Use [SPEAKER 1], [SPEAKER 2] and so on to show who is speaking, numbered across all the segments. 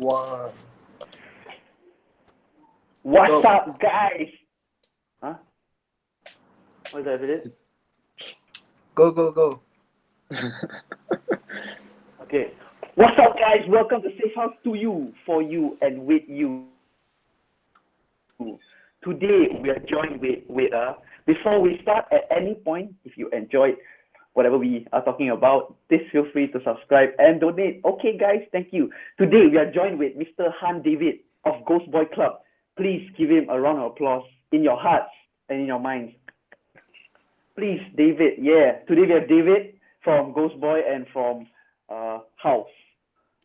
[SPEAKER 1] One.
[SPEAKER 2] What's
[SPEAKER 1] Go.
[SPEAKER 2] up, guys? Huh? What's that, Philip?
[SPEAKER 1] Go.
[SPEAKER 2] Okay. What's up, guys? Welcome to Safehouse2U, for you and with you. Today we are joined before we start, at any point, if you enjoyed whatever we are talking about, please feel free to subscribe and donate. Okay, guys, thank you. Today we are joined with Mr. Han David of Ghost Boy Club. Please give him a round of applause in your hearts and in your minds. Please, David. Yeah, today we have David from Ghost Boy and from House.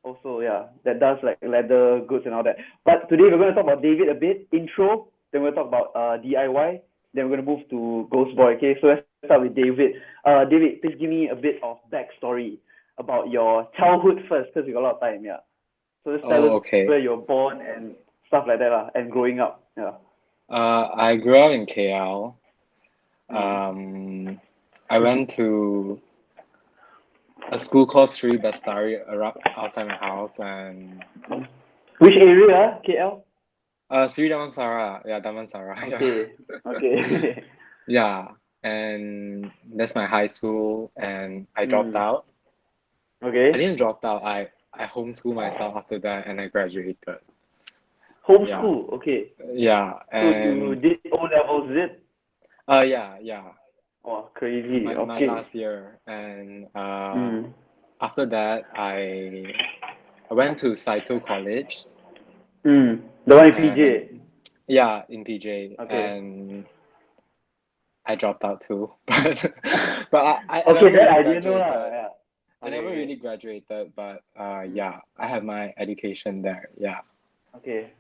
[SPEAKER 2] Also, yeah, that does like leather goods and all that. But today we're going to talk about David a bit, intro, then we're going to talk about DIY, then we're going to move to Ghost Boy. Okay, so let's start with David. David, please give me a bit of backstory about your childhood first, because we got a lot of time, yeah. So just tell us
[SPEAKER 3] okay.
[SPEAKER 2] where you're born and stuff like that, and growing up, yeah.
[SPEAKER 3] I grew up in KL. I went to a school called Sri Bestari outside my house, and
[SPEAKER 2] Which area, KL?
[SPEAKER 3] Sri Damansara, Damansara.
[SPEAKER 2] Okay, okay.
[SPEAKER 3] Yeah, and that's my high school, and I dropped out. I
[SPEAKER 2] Okay.
[SPEAKER 3] didn't drop out. I homeschooled myself after that, and I graduated.
[SPEAKER 2] Homeschool, okay.
[SPEAKER 3] Yeah,
[SPEAKER 2] So you
[SPEAKER 3] and
[SPEAKER 2] did O levels, is it?
[SPEAKER 3] yeah.
[SPEAKER 2] Oh, crazy.
[SPEAKER 3] My
[SPEAKER 2] Okay.
[SPEAKER 3] last year, and
[SPEAKER 2] Mm.
[SPEAKER 3] after that I went to Saito College.
[SPEAKER 2] The one in
[SPEAKER 3] And
[SPEAKER 2] PJ.
[SPEAKER 3] yeah, in PJ,
[SPEAKER 2] Okay.
[SPEAKER 3] and I dropped out too. But I
[SPEAKER 2] Okay,
[SPEAKER 3] never
[SPEAKER 2] that
[SPEAKER 3] really
[SPEAKER 2] I didn't know
[SPEAKER 3] graduated.
[SPEAKER 2] lah. Yeah.
[SPEAKER 3] I never really graduated, but yeah, I have my education there. Yeah.
[SPEAKER 2] Okay.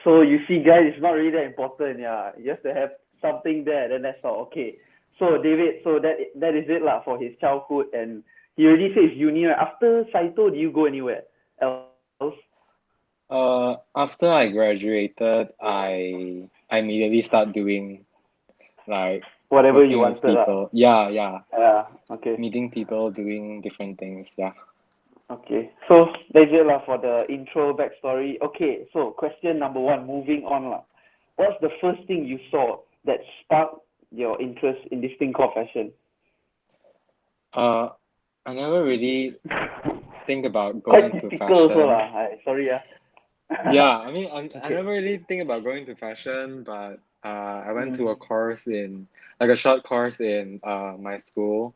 [SPEAKER 2] So you see, guys, it's not really that important. Yeah, you have to have something there. Then that's all. Okay. So David, so that is it lah for his childhood, and he already says uni. Right? After Saito, do you go anywhere else?
[SPEAKER 3] After I graduated, I immediately start doing like
[SPEAKER 2] Whatever you
[SPEAKER 3] working with
[SPEAKER 2] wanted lah.
[SPEAKER 3] people. Yeah.
[SPEAKER 2] Yeah. Okay.
[SPEAKER 3] Meeting people, doing different things. Yeah.
[SPEAKER 2] Okay, so that's it lah for the intro backstory. Okay, so question number one, moving on lah. What's the first thing you saw that sparked your interest in this thing called fashion?
[SPEAKER 3] I never really think about
[SPEAKER 2] Quite
[SPEAKER 3] going to
[SPEAKER 2] typical also
[SPEAKER 3] fashion.
[SPEAKER 2] lah. Sorry ah.
[SPEAKER 3] Yeah, I mean, I
[SPEAKER 2] Okay.
[SPEAKER 3] never really think about going to fashion, but I went to a
[SPEAKER 2] Mm.
[SPEAKER 3] course like a short course in my school,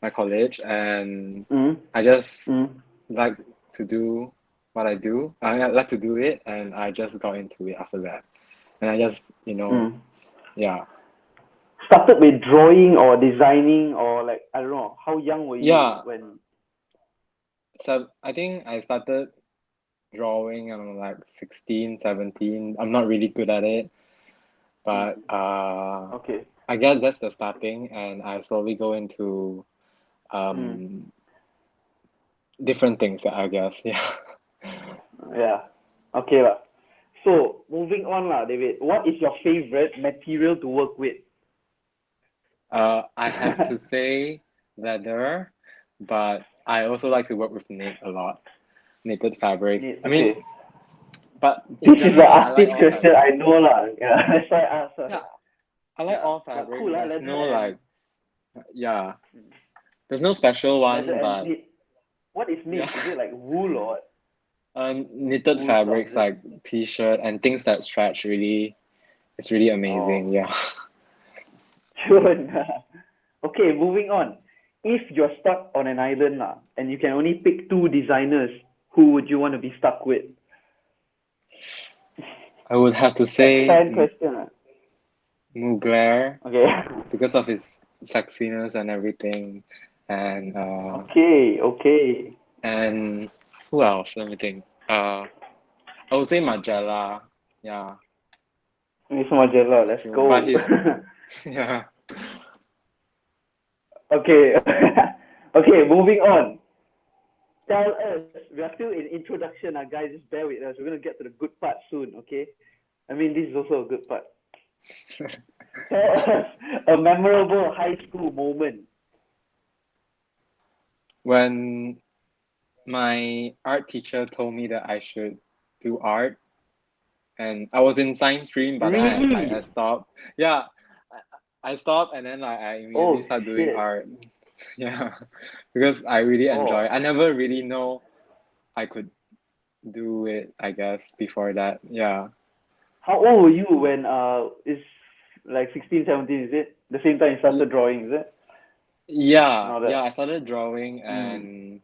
[SPEAKER 3] my college, and I just like to do what I do. I like to do it, and I just got into it after that. And I just, yeah.
[SPEAKER 2] Started with drawing or designing, or like, I don't know, how young were you
[SPEAKER 3] Yeah,
[SPEAKER 2] when?
[SPEAKER 3] so I think I started drawing when I'm like 16, 17. I'm not really good at it, but
[SPEAKER 2] Okay.
[SPEAKER 3] I guess that's the starting, and I slowly go into different things, I guess. Yeah.
[SPEAKER 2] Yeah. Okay lah. So moving on lah, David. What is your favorite material to work with?
[SPEAKER 3] I have to say leather, but I also like to work with knit a lot. Knitted fabrics.
[SPEAKER 2] Knit,
[SPEAKER 3] I mean,
[SPEAKER 2] okay.
[SPEAKER 3] but in
[SPEAKER 2] This is the
[SPEAKER 3] general, I like
[SPEAKER 2] artist
[SPEAKER 3] all
[SPEAKER 2] question I
[SPEAKER 3] fabrics.
[SPEAKER 2] know lah. Yeah, that's why I asked.
[SPEAKER 3] Yeah, I like
[SPEAKER 2] Yeah,
[SPEAKER 3] all
[SPEAKER 2] but
[SPEAKER 3] fabrics.
[SPEAKER 2] cool lah,
[SPEAKER 3] There's
[SPEAKER 2] leather
[SPEAKER 3] no
[SPEAKER 2] and
[SPEAKER 3] like, yeah, there's no special
[SPEAKER 2] leather
[SPEAKER 3] one,
[SPEAKER 2] and
[SPEAKER 3] but
[SPEAKER 2] knit. What is knit?
[SPEAKER 3] yeah,
[SPEAKER 2] Is it like wool or what?
[SPEAKER 3] knitted
[SPEAKER 2] Wool stuff,
[SPEAKER 3] fabrics
[SPEAKER 2] is it?
[SPEAKER 3] like t-shirt and things that stretch really, it's really
[SPEAKER 2] Oh,
[SPEAKER 3] amazing. Yeah.
[SPEAKER 2] sure. Okay, moving on. If you're stuck on an island lah, and you can only pick two designers, who would you want to be stuck with?
[SPEAKER 3] I would have to
[SPEAKER 2] Fan
[SPEAKER 3] say
[SPEAKER 2] question lah.
[SPEAKER 3] Mugler
[SPEAKER 2] Okay.
[SPEAKER 3] because of his sexiness and everything, and
[SPEAKER 2] Okay.
[SPEAKER 3] and who else? Let me think. I would say Magella. Yeah,
[SPEAKER 2] Miss Magella, let's
[SPEAKER 3] true.
[SPEAKER 2] go.
[SPEAKER 3] But he's yeah.
[SPEAKER 2] Okay. Okay, moving on. Tell us, we are still in introduction, guys. Just bear with us. We're gonna get to the good part soon, okay? I mean, this is also a good part. Tell us a memorable high school moment.
[SPEAKER 3] When my art teacher told me that I should do art, and I was in science stream, but then I
[SPEAKER 2] Really?
[SPEAKER 3] stopped. Yeah, I stopped, and then I immediately
[SPEAKER 2] Oh
[SPEAKER 3] started doing
[SPEAKER 2] shit.
[SPEAKER 3] art. Yeah, because I really enjoy it.
[SPEAKER 2] Oh,
[SPEAKER 3] I never really know I could do it, I guess, before that. Yeah.
[SPEAKER 2] how old were you when it's like 16, 17? Is it the same time you
[SPEAKER 3] Y-
[SPEAKER 2] started drawing? Is it and
[SPEAKER 3] Yeah,
[SPEAKER 2] all
[SPEAKER 3] yeah,
[SPEAKER 2] that?
[SPEAKER 3] I started drawing,
[SPEAKER 2] Mm.
[SPEAKER 3] and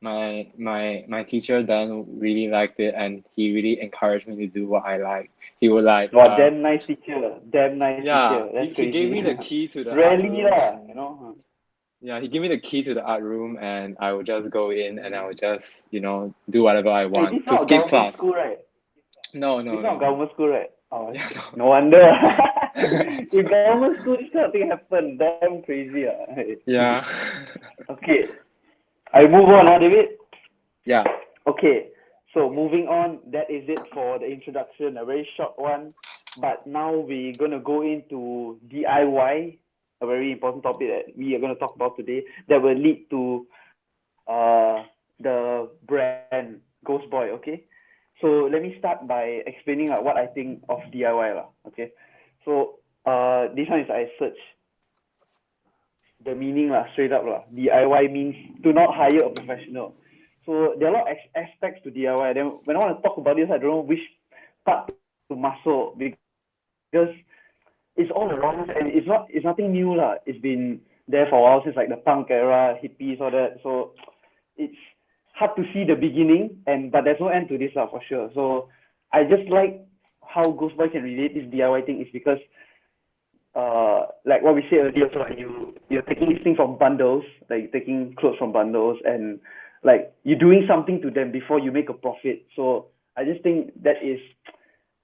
[SPEAKER 3] my teacher then really liked it, and he really encouraged me to do what I like. He would like
[SPEAKER 2] Wow, damn nice teacher. Damn nice
[SPEAKER 3] yeah,
[SPEAKER 2] teacher. That's
[SPEAKER 3] he gave
[SPEAKER 2] crazy.
[SPEAKER 3] me the key to the art
[SPEAKER 2] Rarely
[SPEAKER 3] room,
[SPEAKER 2] lah, you
[SPEAKER 3] and
[SPEAKER 2] know.
[SPEAKER 3] yeah, he gave me the key to the art room, and I would just go in, and I would just, do whatever I
[SPEAKER 2] Hey,
[SPEAKER 3] want
[SPEAKER 2] this
[SPEAKER 3] to
[SPEAKER 2] not a
[SPEAKER 3] skip
[SPEAKER 2] government
[SPEAKER 3] class.
[SPEAKER 2] school, right?
[SPEAKER 3] No,
[SPEAKER 2] This
[SPEAKER 3] no,
[SPEAKER 2] not a
[SPEAKER 3] no.
[SPEAKER 2] government school, right? Oh
[SPEAKER 3] Yeah,
[SPEAKER 2] shit.
[SPEAKER 3] no.
[SPEAKER 2] No wonder. If government school, this kind of thing happen. Damn crazy,
[SPEAKER 3] Yeah.
[SPEAKER 2] Okay, I move on, David.
[SPEAKER 3] Yeah.
[SPEAKER 2] Okay, so moving on, that is it for the introduction, a very short one. But now we're gonna go into DIY, a very important topic that we are gonna talk about today, that will lead to the brand Ghost Boy. Okay, so let me start by explaining what I think of DIY lah. Okay, so this one is I search the meaning lah, straight up lah. DIY means do not hire a professional. So there are a lot of aspects to DIY. Then when I want to talk about this, I don't know which part to muscle because it's all around us and it's nothing new lah. It's been there for a while since like the punk era, hippies, all that. So it's hard to see the beginning and but there's no end to this lah for sure. So I just like how Ghost Boy can relate this DIY thing is because like what we said earlier, so like you're taking this thing from bundles, like you're taking clothes from bundles, and like you're doing something to them before you make a profit. So I just think that is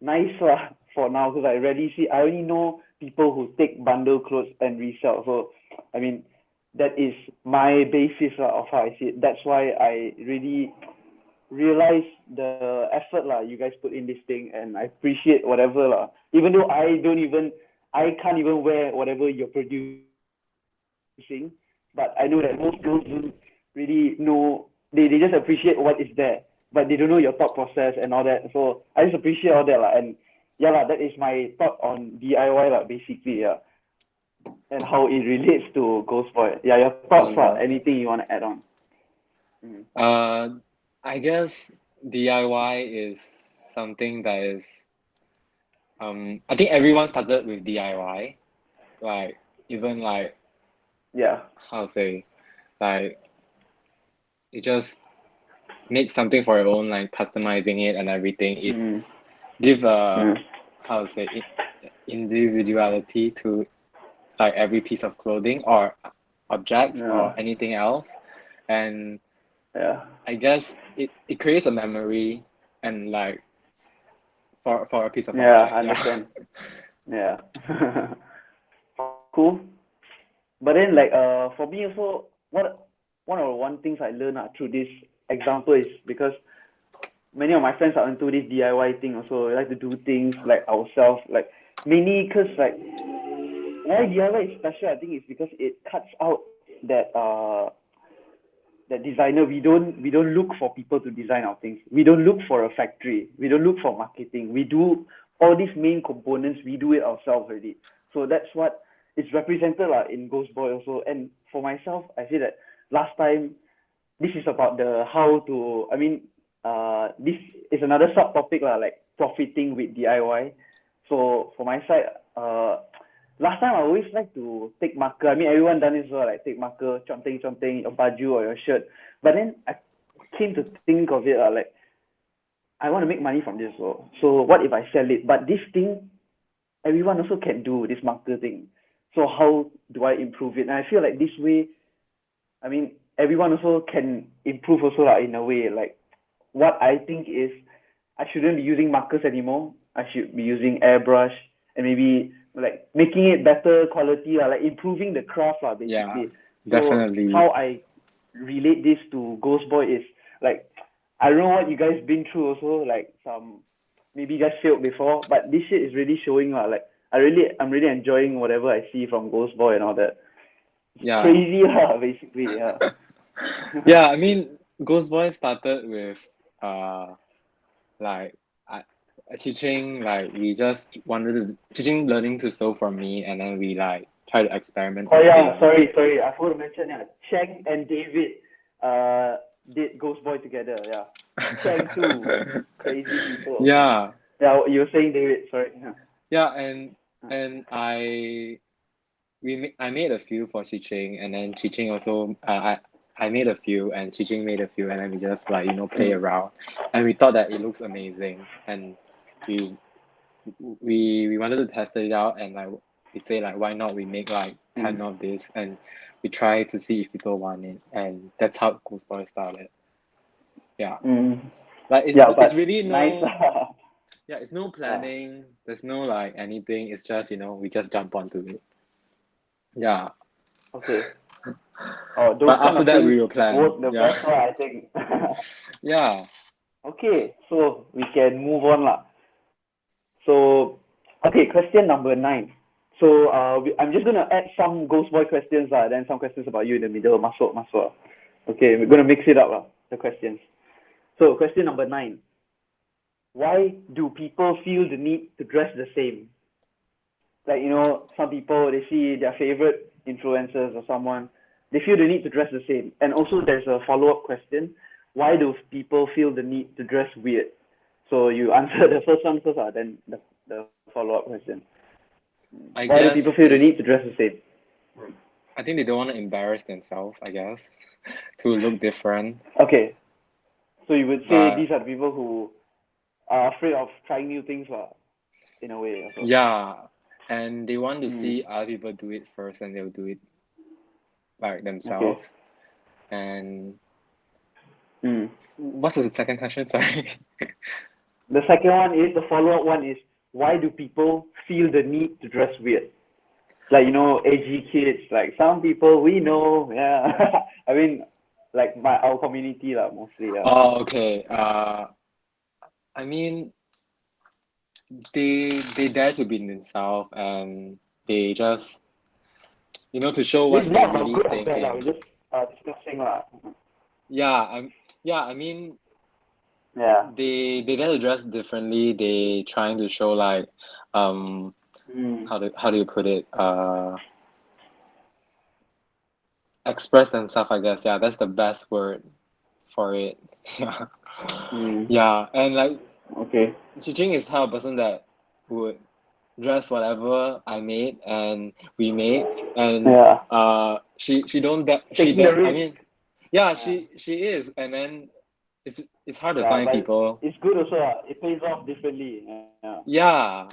[SPEAKER 2] nice lah for now because I rarely see. I only know people who take bundle clothes and resell. So I mean, that is my basis lah of how I see it. That's why I really realize the effort lah you guys put in this thing and I appreciate whatever lah. Even though I can't even wear whatever you're producing, but I know that most girls don't really know they just appreciate what is there, but they don't know your thought process and all that. So I just appreciate all that lah and yeah lah, that is my thought on DIY lah basically, yeah. And how it relates to Ghost Boy. Yeah, your thoughts lah.
[SPEAKER 3] Uh,
[SPEAKER 2] Anything you wanna add on? Mm.
[SPEAKER 3] uh, I guess DIY is something that is, I think everyone started with DIY. Like, even like,
[SPEAKER 2] Yeah.
[SPEAKER 3] how to say, like, you just make something for your own, like customizing it and everything. It
[SPEAKER 2] Mm.
[SPEAKER 3] give a,
[SPEAKER 2] Mm.
[SPEAKER 3] how to say, individuality to like every piece of clothing or objects
[SPEAKER 2] Yeah.
[SPEAKER 3] or anything else. And
[SPEAKER 2] Yeah.
[SPEAKER 3] I guess it creates a memory and like for a piece of
[SPEAKER 2] Yeah,
[SPEAKER 3] object.
[SPEAKER 2] I
[SPEAKER 3] Yeah.
[SPEAKER 2] understand. Yeah. Cool. But then like for me also one of the one things I learned through this example is because many of my friends are into this DIY thing also. We like to do things like ourselves, like mainly because like why DIY is special I think is because it cuts out that that designer. We don't look for people to design our things. We don't look for a factory. We don't look for marketing. We do all these main components. We do it ourselves already. So that's what is represented in Ghost Boy also. And for myself, I say that last time this is about the how to. I mean, this is another subtopic like profiting with DIY. So for my side, last time I always like to take marker. I mean, everyone done this as well, like take marker, conteng your baju or your shirt. But then I came to think of it like I want to make money from this. So what if I sell it? But this thing, everyone also can do this marker thing. So how do I improve it? And I feel like this way, I mean, everyone also can improve also in a way. Like what I think is I shouldn't be using markers anymore. I should be using airbrush and maybe like making it better quality like improving the craft
[SPEAKER 3] Yeah,
[SPEAKER 2] basically. So
[SPEAKER 3] definitely.
[SPEAKER 2] how I relate this to Ghost Boy is like I don't know what you guys been through also like some maybe you guys failed before, but this shit is really showing like I'm really enjoying whatever I see from Ghost Boy and all that. It's
[SPEAKER 3] Yeah.
[SPEAKER 2] crazy basically, yeah.
[SPEAKER 3] Yeah, I mean, Ghost Boy started with uh like teaching, like we just wanted to teaching learning to sew for me, and then we like try to experiment
[SPEAKER 2] Oh
[SPEAKER 3] on
[SPEAKER 2] yeah,
[SPEAKER 3] things.
[SPEAKER 2] sorry. I forgot to mention, yeah. Cheng and David did Ghost Boy together, yeah. Cheng too. Crazy people.
[SPEAKER 3] Yeah,
[SPEAKER 2] Yeah, you were saying David, sorry. Yeah.
[SPEAKER 3] yeah, and I made a few for teaching, and then teaching also I made a few, and teaching made a few, and then we just like play
[SPEAKER 2] Mm.
[SPEAKER 3] around, and we thought that it looks amazing, and we we wanted to test it out, and like we say like why not we make like 10
[SPEAKER 2] Mm.
[SPEAKER 3] of this, and we try to see if people want it, and that's how Ghost Boy started. Yeah,
[SPEAKER 2] Mm.
[SPEAKER 3] like
[SPEAKER 2] Yeah,
[SPEAKER 3] it's
[SPEAKER 2] but
[SPEAKER 3] really
[SPEAKER 2] nice.
[SPEAKER 3] yeah, it's no
[SPEAKER 2] Yeah.
[SPEAKER 3] planning, there's no like anything, it's just we just jump onto it. Yeah.
[SPEAKER 2] Okay. Oh, those
[SPEAKER 3] But
[SPEAKER 2] kind
[SPEAKER 3] after
[SPEAKER 2] of
[SPEAKER 3] that
[SPEAKER 2] things
[SPEAKER 3] we will plan.
[SPEAKER 2] work the
[SPEAKER 3] Yeah.
[SPEAKER 2] best, I think.
[SPEAKER 3] Yeah.
[SPEAKER 2] Okay, so we can move on lah. So, okay, question number 9. So, I'm just gonna add some Ghost Boy questions lah, then some questions about you in the middle. Masuk, masuk. Okay, we're gonna mix it up lah, the questions. So, question number 9. Why do people feel the need to dress the same? Like, some people, they see their favorite influencers or someone, they feel the need to dress the same. And also, there's a follow-up question. Why do people feel the need to dress weird? So you answer the first one first, then the follow-up question.
[SPEAKER 3] I
[SPEAKER 2] Why do
[SPEAKER 3] guess
[SPEAKER 2] people feel the
[SPEAKER 3] it's
[SPEAKER 2] need to dress the same?
[SPEAKER 3] I think they don't want to embarrass themselves, I guess, to look different.
[SPEAKER 2] Okay, so you would say
[SPEAKER 3] But
[SPEAKER 2] these are the people who are afraid of trying new things, in a way. Also.
[SPEAKER 3] yeah, and they want to
[SPEAKER 2] Mm.
[SPEAKER 3] see other people do it first, and they'll do it like
[SPEAKER 2] Okay.
[SPEAKER 3] themselves. And
[SPEAKER 2] Mm.
[SPEAKER 3] what's the second question? Sorry.
[SPEAKER 2] The second one is, the follow-up one is, why do people feel the need to dress weird? Like, edgy kids, like some people we know, yeah. I mean, like our community lah, mostly, yeah.
[SPEAKER 3] Oh, okay. I mean, they dare to be themselves, and they just to show
[SPEAKER 2] This is
[SPEAKER 3] what they
[SPEAKER 2] not about
[SPEAKER 3] really
[SPEAKER 2] good or bad,
[SPEAKER 3] thinking.
[SPEAKER 2] we're just discussing lah.
[SPEAKER 3] Yeah, I mean,
[SPEAKER 2] Yeah.
[SPEAKER 3] they dare to dress differently. They trying to show like um
[SPEAKER 2] Mm.
[SPEAKER 3] how do you put it? Express themselves, I guess. Yeah, that's the best word for it. Yeah.
[SPEAKER 2] Mm.
[SPEAKER 3] Yeah, and like
[SPEAKER 2] Okay.
[SPEAKER 3] Jing is the type of person that would dress whatever I made and we made, and
[SPEAKER 2] Yeah.
[SPEAKER 3] she don't that she
[SPEAKER 2] Taking the
[SPEAKER 3] that I
[SPEAKER 2] risk.
[SPEAKER 3] mean yeah,
[SPEAKER 2] Yeah.
[SPEAKER 3] she is, and then it's hard to
[SPEAKER 2] Yeah,
[SPEAKER 3] find
[SPEAKER 2] but
[SPEAKER 3] people.
[SPEAKER 2] it's good also. It pays off differently. Yeah.
[SPEAKER 3] Yeah,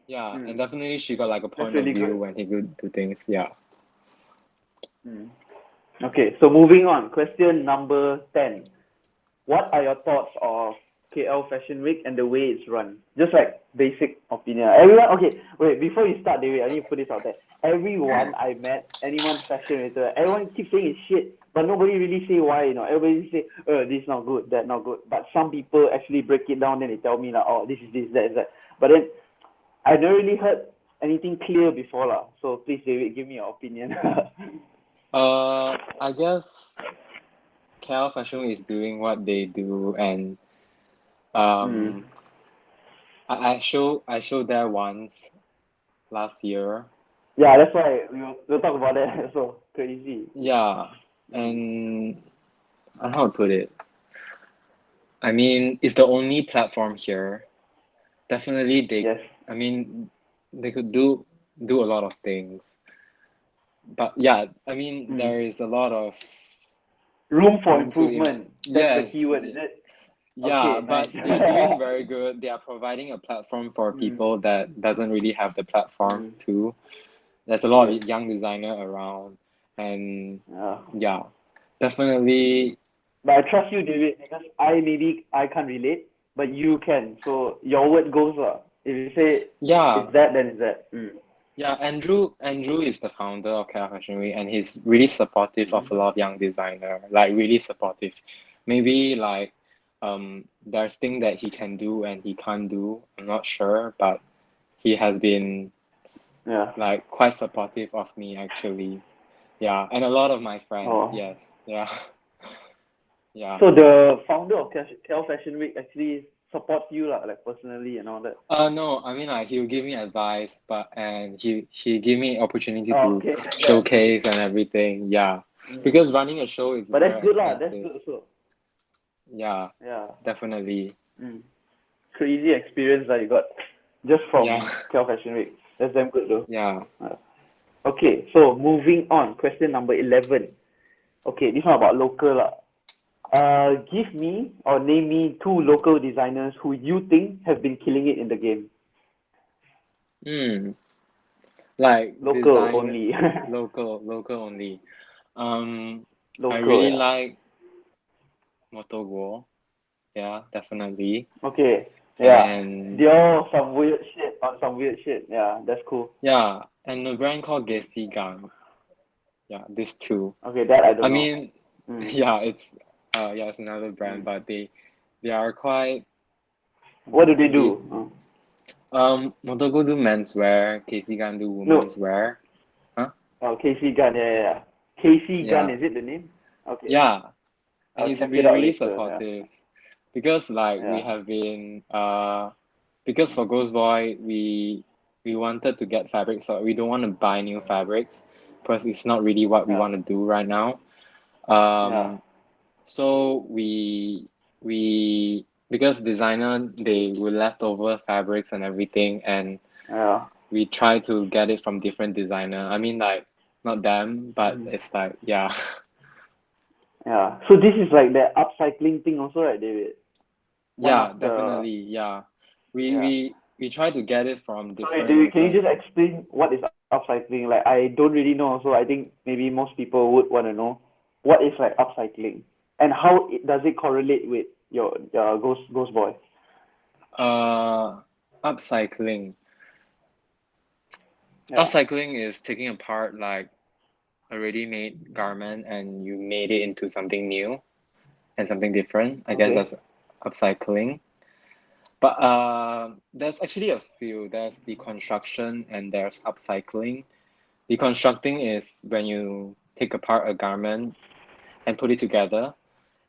[SPEAKER 3] yeah,
[SPEAKER 2] Mm.
[SPEAKER 3] and definitely she got like a
[SPEAKER 2] That's
[SPEAKER 3] point of
[SPEAKER 2] really
[SPEAKER 3] view
[SPEAKER 2] good.
[SPEAKER 3] when he could do things. Yeah.
[SPEAKER 2] Mm. Okay, so moving on. Question number 10. What are your thoughts of KL Fashion Week and the way it's run? Just like basic opinion. Everyone, okay, wait, before you start, David, I need to put this out there. Everyone I met, anyone fashion related, everyone keeps saying it's shit, but nobody really say why, Everybody say, this is not good, that not good. But some people actually break it down, then they tell me, like, oh, this is this, that is that. But then, I never really heard anything clear before, lah. So please, David, give me your opinion.
[SPEAKER 3] I guess Cal Fashion Week is doing what they do, and
[SPEAKER 2] mm.
[SPEAKER 3] um, I showed there once last year.
[SPEAKER 2] Yeah, that's why we'll talk about that. So crazy.
[SPEAKER 3] Yeah,
[SPEAKER 2] Mm.
[SPEAKER 3] and I don't know how to put it. I mean, it's the only platform here. Definitely,
[SPEAKER 2] Yes.
[SPEAKER 3] I mean, they could do a lot of things. But yeah, I mean,
[SPEAKER 2] Mm.
[SPEAKER 3] there is a lot of
[SPEAKER 2] Room for
[SPEAKER 3] room to imagine.
[SPEAKER 2] improvement. That's the
[SPEAKER 3] Yes,
[SPEAKER 2] keyword, is it?
[SPEAKER 3] yeah,
[SPEAKER 2] Okay, nice.
[SPEAKER 3] but they're doing very good. They are providing a platform for
[SPEAKER 2] mm.
[SPEAKER 3] people that doesn't really have the platform
[SPEAKER 2] Mm.
[SPEAKER 3] too. There's a lot
[SPEAKER 2] Yes.
[SPEAKER 3] of young designer around, and
[SPEAKER 2] Yeah.
[SPEAKER 3] yeah, definitely.
[SPEAKER 2] But I trust you, David, because I can't relate, but you can. So your word goes. If you say
[SPEAKER 3] Yeah,
[SPEAKER 2] it's that, then it's that. Mm.
[SPEAKER 3] yeah, Andrew is the founder of Kaya Fashion Week, and he's really supportive of
[SPEAKER 2] Mm.
[SPEAKER 3] a lot of young designer, like really supportive. Maybe like there's things that he can do and he can't do. I'm not sure, but he has been
[SPEAKER 2] Yeah.
[SPEAKER 3] like quite supportive of me actually. Yeah, and a lot of my friends,
[SPEAKER 2] Oh.
[SPEAKER 3] yes. Yeah. Yeah.
[SPEAKER 2] So the founder of Cal Fashion Week actually supports you lah, like personally and all that.
[SPEAKER 3] No, I mean like he'll give me advice, but and he give me opportunity
[SPEAKER 2] Oh,
[SPEAKER 3] to
[SPEAKER 2] okay, that's good.
[SPEAKER 3] showcase and everything. Yeah, because running a show is
[SPEAKER 2] But that's
[SPEAKER 3] very
[SPEAKER 2] good lah. That's
[SPEAKER 3] expensive.
[SPEAKER 2] good also.
[SPEAKER 3] Yeah,
[SPEAKER 2] Yeah.
[SPEAKER 3] definitely.
[SPEAKER 2] Crazy experience that you got just
[SPEAKER 3] Yeah,
[SPEAKER 2] from Cal Fashion Week. That's damn good though.
[SPEAKER 3] yeah.
[SPEAKER 2] Okay, so moving on. Question number 11. Okay, this one about local lah. Give me or name me two local designers who you think have been killing it in the game.
[SPEAKER 3] Like
[SPEAKER 2] Local
[SPEAKER 3] design
[SPEAKER 2] only.
[SPEAKER 3] local only. I
[SPEAKER 2] Local,
[SPEAKER 3] really
[SPEAKER 2] yeah.
[SPEAKER 3] like Motogo. Yeah, definitely.
[SPEAKER 2] Okay, yeah.
[SPEAKER 3] And
[SPEAKER 2] They're some weird shit on some weird shit. Yeah, that's cool.
[SPEAKER 3] yeah, and a brand called Gacy Gun. Yeah, these two.
[SPEAKER 2] Okay, that I
[SPEAKER 3] I
[SPEAKER 2] don't know.
[SPEAKER 3] mean, yeah, it's another brand, but they are quite
[SPEAKER 2] What do they
[SPEAKER 3] the
[SPEAKER 2] do?
[SPEAKER 3] Motogo do menswear, Casey Gun do
[SPEAKER 2] No.
[SPEAKER 3] women's wear. Huh?
[SPEAKER 2] Oh, Casey Gun. Yeah. Casey Gun,
[SPEAKER 3] Yeah.
[SPEAKER 2] is it the name? Okay.
[SPEAKER 3] Yeah. And
[SPEAKER 2] I'll
[SPEAKER 3] he's
[SPEAKER 2] check it
[SPEAKER 3] been
[SPEAKER 2] out
[SPEAKER 3] really
[SPEAKER 2] later. Yeah.
[SPEAKER 3] supportive because like we
[SPEAKER 2] Yeah.
[SPEAKER 3] have been because for Ghost Boy we wanted to get fabrics, so we don't want to buy new fabrics because it's not really what we
[SPEAKER 2] Yeah.
[SPEAKER 3] want to do right now.
[SPEAKER 2] Yeah.
[SPEAKER 3] So we because designer they will leftover fabrics and everything, and
[SPEAKER 2] Yeah.
[SPEAKER 3] we try to get it from different designer. I mean like not them, but it's like yeah.
[SPEAKER 2] Yeah. So this is like the upcycling thing also, right, David? One of
[SPEAKER 3] Yeah,
[SPEAKER 2] the
[SPEAKER 3] definitely. Yeah. We
[SPEAKER 2] yeah.
[SPEAKER 3] we we try to get it from
[SPEAKER 2] Sorry,
[SPEAKER 3] different
[SPEAKER 2] David, can you
[SPEAKER 3] different
[SPEAKER 2] just explain what is upcycling? Like I don't really know also. I think maybe most people would want to know what is like upcycling and how does it correlate with your Ghost Boy?
[SPEAKER 3] upcycling.
[SPEAKER 2] Yeah.
[SPEAKER 3] Upcycling is taking apart like a ready-made garment and you made it into something new and something different. I guess
[SPEAKER 2] Okay.
[SPEAKER 3] that's upcycling. But there's actually a few. There's deconstruction and there's upcycling. Deconstructing is when you take apart a garment and put it together.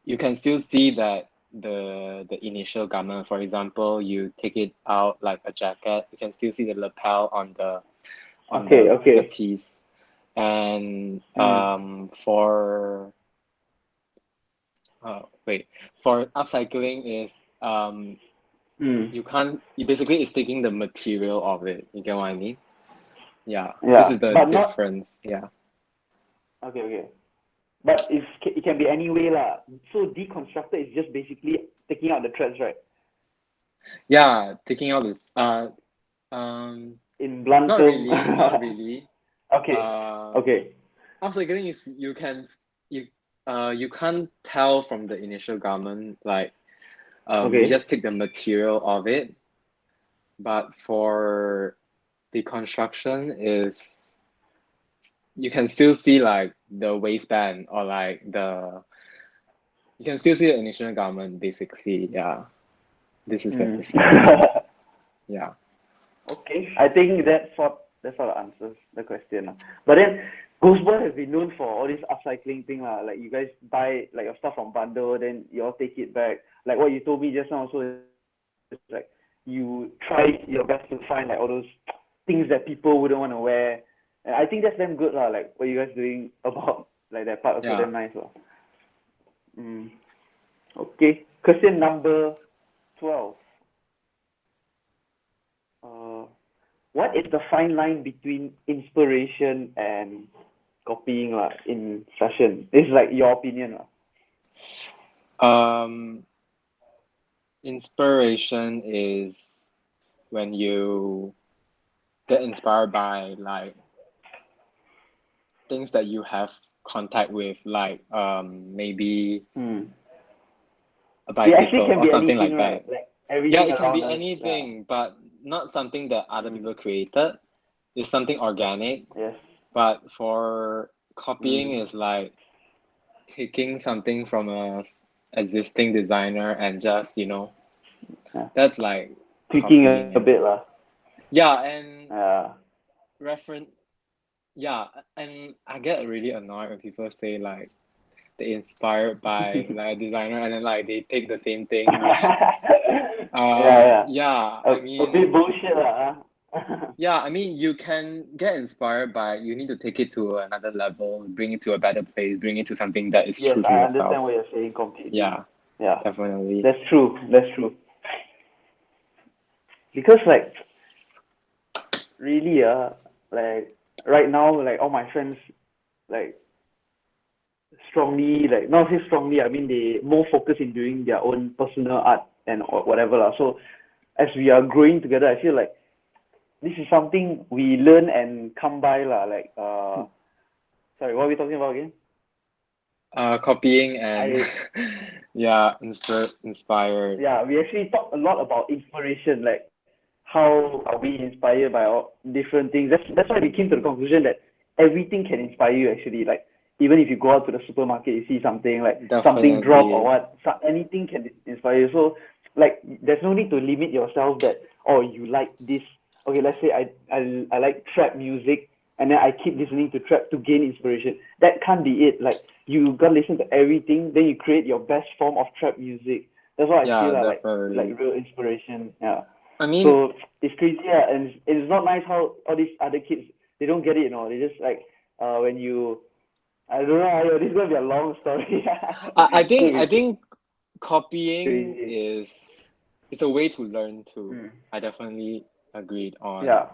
[SPEAKER 3] You can still see that the initial garment. For example, you take it out like a jacket, you can still see the lapel on
[SPEAKER 2] Okay.
[SPEAKER 3] the
[SPEAKER 2] Okay.
[SPEAKER 3] piece. And
[SPEAKER 2] Mm.
[SPEAKER 3] wait, for upcycling is
[SPEAKER 2] Mm.
[SPEAKER 3] you can't you basically it's taking the material of it. You get what I mean? Yeah, this
[SPEAKER 2] Yeah.
[SPEAKER 3] is the
[SPEAKER 2] But not
[SPEAKER 3] difference. Yeah.
[SPEAKER 2] okay. Okay. But it can be any way lah. So deconstructed is just basically taking out the threads, right?
[SPEAKER 3] Yeah, taking out this um
[SPEAKER 2] In blunt
[SPEAKER 3] not
[SPEAKER 2] term.
[SPEAKER 3] really, not really.
[SPEAKER 2] Okay.
[SPEAKER 3] Um
[SPEAKER 2] Okay.
[SPEAKER 3] Upcycling is you can't tell from the initial garment, like you
[SPEAKER 2] Okay.
[SPEAKER 3] just take the material of it, but for the construction is you can still see like the waistband or like the you can still see the initial garment basically. Yeah, this is the
[SPEAKER 2] Mm.
[SPEAKER 3] difference. Yeah.
[SPEAKER 2] Okay. I think that's what answers the question lah. But then Ghostboy has been known for all this upcycling thing lah. Like you guys buy like your stuff from bundle, then you all take it back. Like what you told me just now also is like you try your best to find like all those things that people wouldn't want to wear. And I think that's damn good lah. Like what you guys doing about like that part also
[SPEAKER 3] Yeah.
[SPEAKER 2] damn nice lah. Okay. Question number 12. Uh, what is the fine line between inspiration and copying lah in fashion? It's like your opinion lah.
[SPEAKER 3] Um, Inspiration is when you get inspired by like things that you have contact with, like maybe a
[SPEAKER 2] It actually
[SPEAKER 3] bicycle
[SPEAKER 2] can
[SPEAKER 3] or
[SPEAKER 2] be
[SPEAKER 3] something
[SPEAKER 2] anything,
[SPEAKER 3] like
[SPEAKER 2] right?
[SPEAKER 3] that.
[SPEAKER 2] Like
[SPEAKER 3] Yeah,
[SPEAKER 2] everything
[SPEAKER 3] it can
[SPEAKER 2] around
[SPEAKER 3] be
[SPEAKER 2] us. Yeah.
[SPEAKER 3] anything, but not something that other people created. It's something organic.
[SPEAKER 2] Yes.
[SPEAKER 3] But for copying is like taking something from a existing designer and just,
[SPEAKER 2] Yeah.
[SPEAKER 3] that's like
[SPEAKER 2] Tweaking
[SPEAKER 3] copying
[SPEAKER 2] a
[SPEAKER 3] it.
[SPEAKER 2] bit lah.
[SPEAKER 3] Yeah, and
[SPEAKER 2] Yeah.
[SPEAKER 3] reference yeah, and I get really annoyed when people say like they inspired by like a designer and then like they take the same thing, which
[SPEAKER 2] Yeah.
[SPEAKER 3] yeah,
[SPEAKER 2] A,
[SPEAKER 3] I
[SPEAKER 2] a bit
[SPEAKER 3] mean
[SPEAKER 2] bullshit lah.
[SPEAKER 3] yeah, I mean you can get inspired by you need to take it to another level, bring it to a better place, bring it to something that is
[SPEAKER 2] Yes,
[SPEAKER 3] true to
[SPEAKER 2] I
[SPEAKER 3] yourself.
[SPEAKER 2] understand what you're saying completely.
[SPEAKER 3] Yeah,
[SPEAKER 2] Yeah,
[SPEAKER 3] definitely.
[SPEAKER 2] that's true. That's true. Because like really, like right now, like all my friends, like strongly, like not say strongly, I mean they more focus in doing their own personal art and whatever lah. So as we are growing together, I feel like this is something we learn and come by lah. Like sorry, what are we talking about again?
[SPEAKER 3] Copying and
[SPEAKER 2] I
[SPEAKER 3] yeah, inspired.
[SPEAKER 2] Yeah, we actually talk a lot about inspiration, like how are we inspired by all different things. That's why we came to the conclusion that everything can inspire you actually. Like even if you go out to the supermarket, you see something like something drop or
[SPEAKER 3] Definitely.
[SPEAKER 2] what, anything can inspire you. So like there's no need to limit yourself that oh you like this. Okay, let's say I like trap music and then I keep listening to trap to gain inspiration. That can't be it. Like you gotta listen to everything, then you create your best form of trap music. That's what I feel
[SPEAKER 3] Yeah,
[SPEAKER 2] like
[SPEAKER 3] definitely.
[SPEAKER 2] real inspiration. Yeah.
[SPEAKER 3] I mean,
[SPEAKER 2] So it's crazy, and it's not nice how all these other kids they don't get it, you know. They just like when you I don't know, this is gonna be a long story. It's
[SPEAKER 3] I
[SPEAKER 2] gonna be
[SPEAKER 3] think copying
[SPEAKER 2] crazy.
[SPEAKER 3] is it's a way to learn too.
[SPEAKER 2] Mm.
[SPEAKER 3] I definitely agreed on.
[SPEAKER 2] Yeah.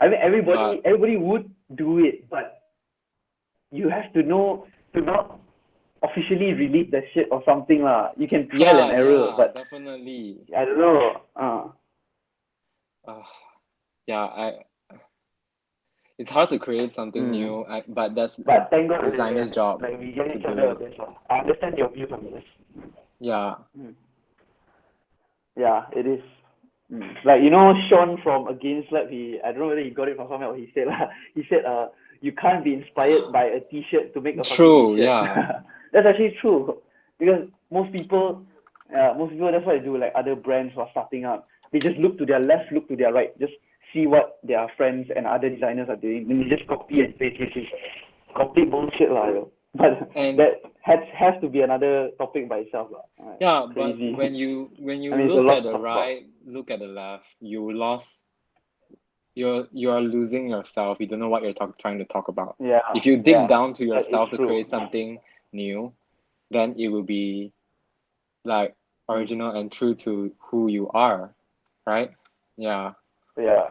[SPEAKER 2] I mean
[SPEAKER 3] But
[SPEAKER 2] everybody would do it, but you have to know to not officially release that shit or something lah. You can trial and error,
[SPEAKER 3] yeah,
[SPEAKER 2] but
[SPEAKER 3] definitely.
[SPEAKER 2] I don't know.
[SPEAKER 3] Uh, yeah, it's hard to create something
[SPEAKER 2] Mm.
[SPEAKER 3] new, but that's
[SPEAKER 2] But thank God,
[SPEAKER 3] designer's job
[SPEAKER 2] like we get
[SPEAKER 3] to
[SPEAKER 2] each
[SPEAKER 3] do
[SPEAKER 2] other a
[SPEAKER 3] it.
[SPEAKER 2] bit. So I understand your views on this.
[SPEAKER 3] Yeah.
[SPEAKER 2] Mm. Yeah, it is. Like you know, Sean from Against Lab, I don't know whether he got it from somewhere or he said he said you can't be inspired by a T-shirt to make a fucking
[SPEAKER 3] True,
[SPEAKER 2] T-shirt.
[SPEAKER 3] yeah.
[SPEAKER 2] That's actually true because most people that's what they do. Like other brands who are starting up, they just look to their left, look to their right, just see what their friends and other designers are doing, then they just copy and paste, which is complete bullshit lah. Yo. But
[SPEAKER 3] And
[SPEAKER 2] that has to be another topic by itself lah.
[SPEAKER 3] yeah, but
[SPEAKER 2] Crazy.
[SPEAKER 3] when
[SPEAKER 2] I
[SPEAKER 3] you
[SPEAKER 2] mean, it's a
[SPEAKER 3] look
[SPEAKER 2] lot
[SPEAKER 3] at
[SPEAKER 2] to
[SPEAKER 3] the
[SPEAKER 2] talk about.
[SPEAKER 3] right, look at the left, you're losing yourself. You don't know what you're trying to talk about.
[SPEAKER 2] Yeah,
[SPEAKER 3] If you dig
[SPEAKER 2] yeah,
[SPEAKER 3] down to
[SPEAKER 2] that is
[SPEAKER 3] yourself to
[SPEAKER 2] true.
[SPEAKER 3] create something new, then it will be like
[SPEAKER 2] Mm.
[SPEAKER 3] original and true to who you are, right? Yeah.
[SPEAKER 2] Yeah,